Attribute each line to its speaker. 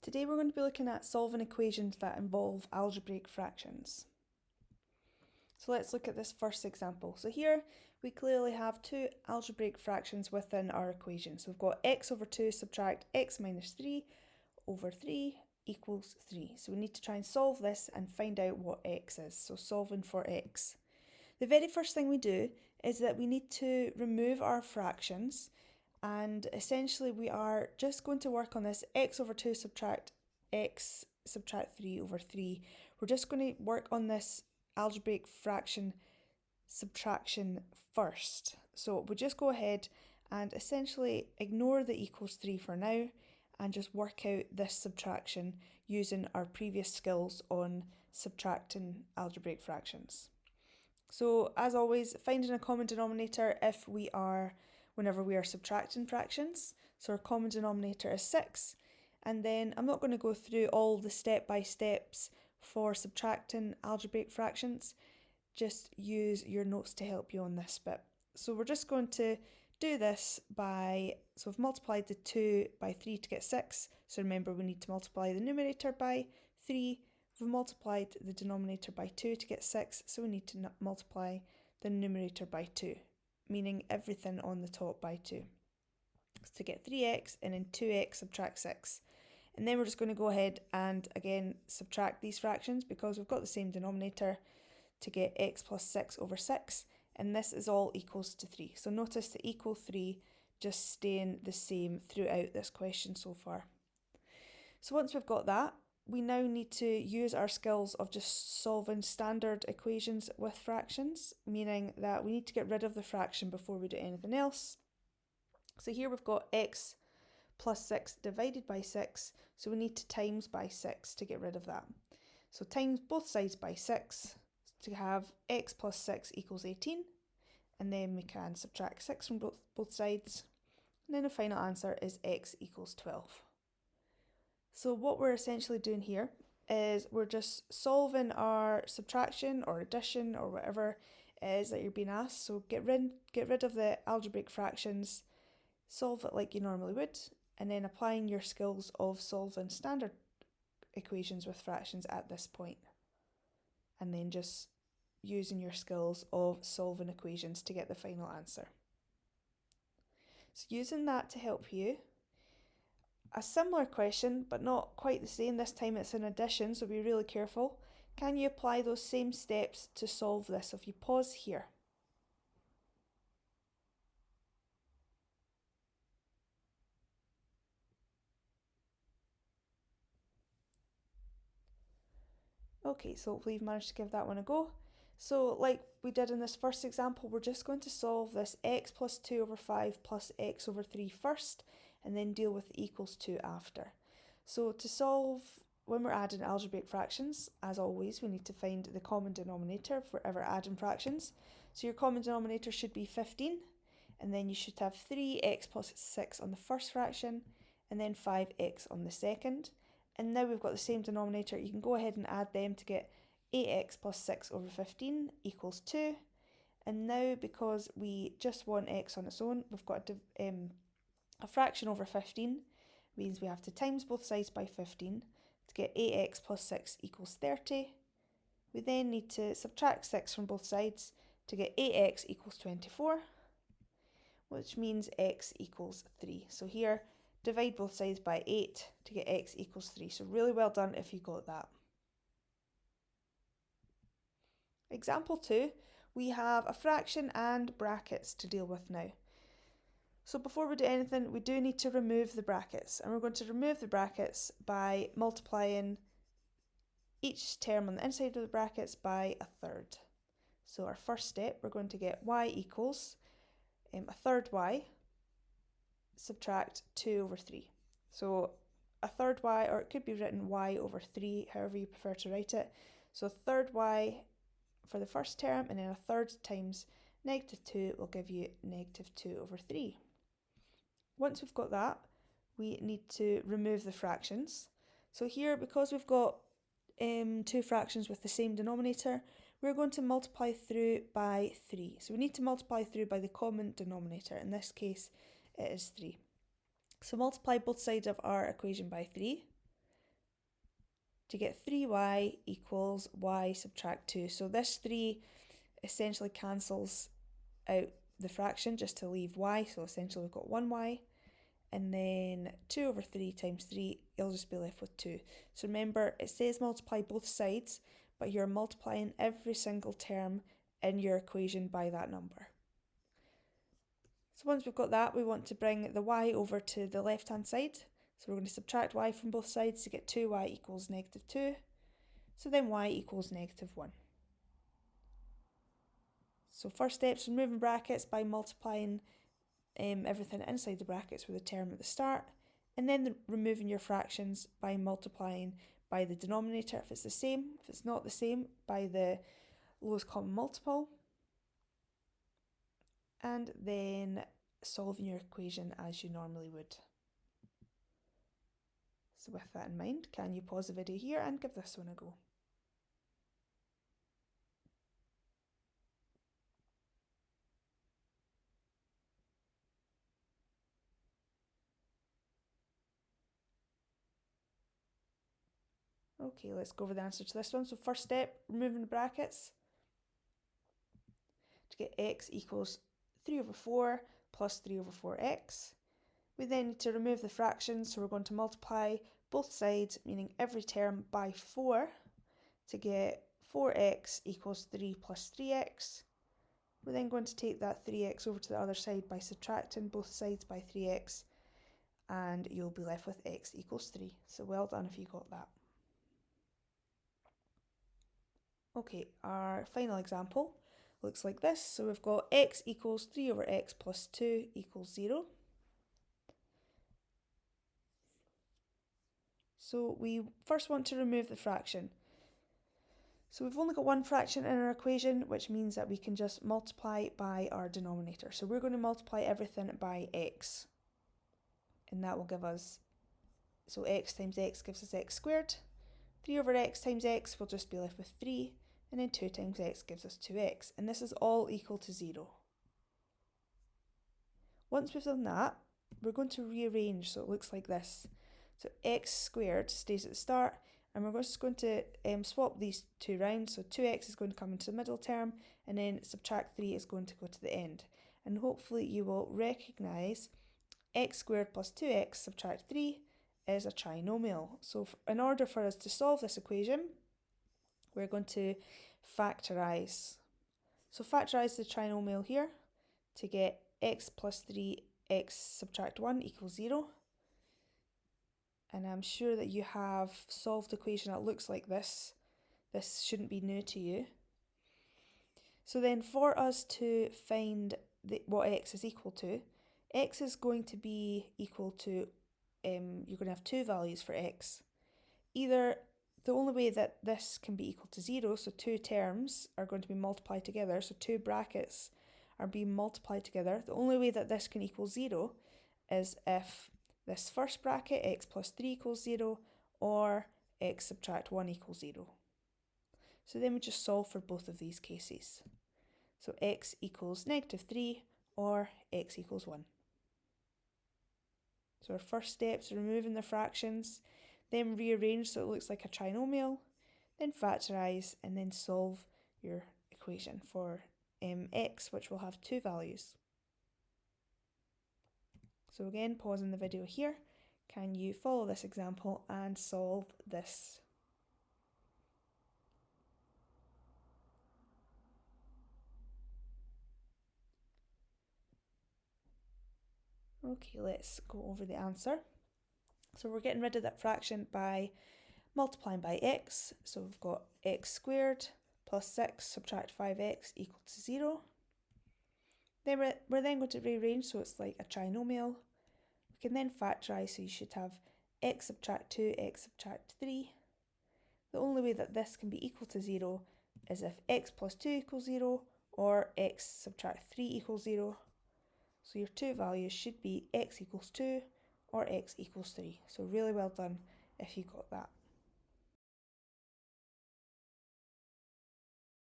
Speaker 1: Today we're going to be looking at solving equations that involve algebraic fractions. So let's look at this first example. So here we clearly have two algebraic fractions within our equation. So we've got x over 2 subtract x minus 3 over 3 equals 3. So we need to try and solve this and find out what x is. So solving for x. The very first thing we do is that we need to remove our fractions, and essentially we are just going to work on this x over 2 subtract x subtract 3 over 3. We're just going to work on this algebraic fraction subtraction first. So we just go ahead and essentially ignore the equals 3 for now and just work out this subtraction using our previous skills on subtracting algebraic fractions. So as always, finding a common denominator whenever we are subtracting fractions. So our common denominator is 6, and then I'm not going to go through all the step-by-steps for subtracting algebraic fractions, just use your notes to help you on this bit. So we're just going to do this so we've multiplied the 2 by 3 to get 6, so remember we need to multiply the numerator by 3. We've multiplied the denominator by 2 to get 6, so we need to multiply the numerator by 2, meaning everything on the top by 2. So to get 3x and then 2x subtract 6. And then we're just going to go ahead and again subtract these fractions because we've got the same denominator to get x plus 6 over 6, and this is all equals to 3. So notice the equal 3 just staying the same throughout this question so far. So once we've got that, we now need to use our skills of just solving standard equations with fractions, meaning that we need to get rid of the fraction before we do anything else. So here we've got x plus 6 divided by 6, so we need to times by 6 to get rid of that. So times both sides by 6 to have x plus 6 equals 18, and then we can subtract 6 from both sides, and then the final answer is x equals 12. So what we're essentially doing here is we're just solving our subtraction or addition or whatever it is that you're being asked. So get rid of the algebraic fractions, solve it like you normally would, and then applying your skills of solving standard equations with fractions at this point. And then just using your skills of solving equations to get the final answer. So using that to help you, a similar question, but not quite the same. This time it's an addition, so be really careful. Can you apply those same steps to solve this? So if you pause here. Okay, so hopefully you've managed to give that one a go. So like we did in this first example, we're just going to solve this x plus 2 over 5 plus x over 3 first, and then deal with the equals 2 after. So to solve, when we're adding algebraic fractions, as always, we need to find the common denominator for ever adding fractions. So your common denominator should be 15, and then you should have 3x plus 6 on the first fraction, and then 5x on the second. And now we've got the same denominator, you can go ahead and add them to get 8x plus 6 over 15 equals 2. And now because we just want x on its own, we've got a fraction over 15, means we have to times both sides by 15 to get 8x plus 6 equals 30. We then need to subtract 6 from both sides to get 8x equals 24, which means x equals 3. So here, divide both sides by 8 to get x equals 3. So really well done if you got that. Example 2, we have a fraction and brackets to deal with now. So before we do anything, we do need to remove the brackets, and we're going to remove the brackets by multiplying each term on the inside of the brackets by a third. So our first step, we're going to get y equals a third y subtract 2 over 3. So a third y, or it could be written y over 3, however you prefer to write it. So a third y for the first term, and then a third times negative 2 will give you negative 2 over 3. Once we've got that, we need to remove the fractions. So here, because we've got two fractions with the same denominator, we're going to multiply through by 3. So we need to multiply through by the common denominator. In this case, it is 3. So multiply both sides of our equation by 3. to get 3y equals y subtract 2. So this 3 essentially cancels out the fraction just to leave y, so essentially we've got 1y, and then 2 over 3 times 3, you'll just be left with 2. So remember, it says multiply both sides, but you're multiplying every single term in your equation by that number. So once we've got that, we want to bring the y over to the left-hand side. So we're going to subtract y from both sides to get 2y equals negative 2. So then y equals negative 1. So first step's removing brackets by multiplying everything inside the brackets with a term at the start, and then removing your fractions by multiplying by the denominator if it's the same. If it's not the same, by the lowest common multiple, and then solving your equation as you normally would. So with that in mind, can you pause the video here and give this one a go? Okay, let's go over the answer to this one. So first step, removing the brackets. To get x equals 3 over 4 plus 3 over 4x. We then need to remove the fractions, so we're going to multiply both sides, meaning every term, by 4 to get 4x equals 3 plus 3x. We're then going to take that 3x over to the other side by subtracting both sides by 3x, and you'll be left with x equals 3. So well done if you got that. Okay, our final example looks like this. So we've got x equals 3 over x plus 2 equals 0. So we first want to remove the fraction. So we've only got one fraction in our equation, which means that we can just multiply by our denominator. So we're going to multiply everything by x. And that will give us, so x times x gives us x squared. 3 over x times x will just be left with 3. And then 2 times x gives us 2x. And this is all equal to 0. Once we've done that, we're going to rearrange so it looks like this. So x squared stays at the start, and we're just going to swap these two round. So 2x is going to come into the middle term, and then subtract 3 is going to go to the end. And hopefully you will recognise x squared plus 2x subtract 3 is a trinomial. So in order for us to solve this equation, we're going to factorise. So factorise the trinomial here to get x plus 3x subtract 1 equals 0. And I'm sure that you have solved the equation that looks like this. This shouldn't be new to you. So then for us to find what x is equal to, x is going to be equal to, you're going to have two values for x. Either the only way that this can be equal to 0, so two terms are going to be multiplied together, so two brackets are being multiplied together. The only way that this can equal 0 is if this first bracket, x plus 3 equals 0, or x subtract 1 equals 0. So then we just solve for both of these cases. So x equals negative 3 or x equals 1. So our first step is removing the fractions, then rearrange so it looks like a trinomial, then factorise and then solve your equation for x, which will have two values. So again, pausing the video here, can you follow this example and solve this? Okay, let's go over the answer. So we're getting rid of that fraction by multiplying by x. So we've got x squared plus 6 subtract 5x equal to 0. Then we're then going to rearrange so it's like a trinomial. We can then factorise, so you should have x subtract 2, x subtract 3. The only way that this can be equal to 0 is if x plus 2 equals 0 or x subtract 3 equals 0. So your two values should be x equals 2 or x equals 3. So really well done if you got that.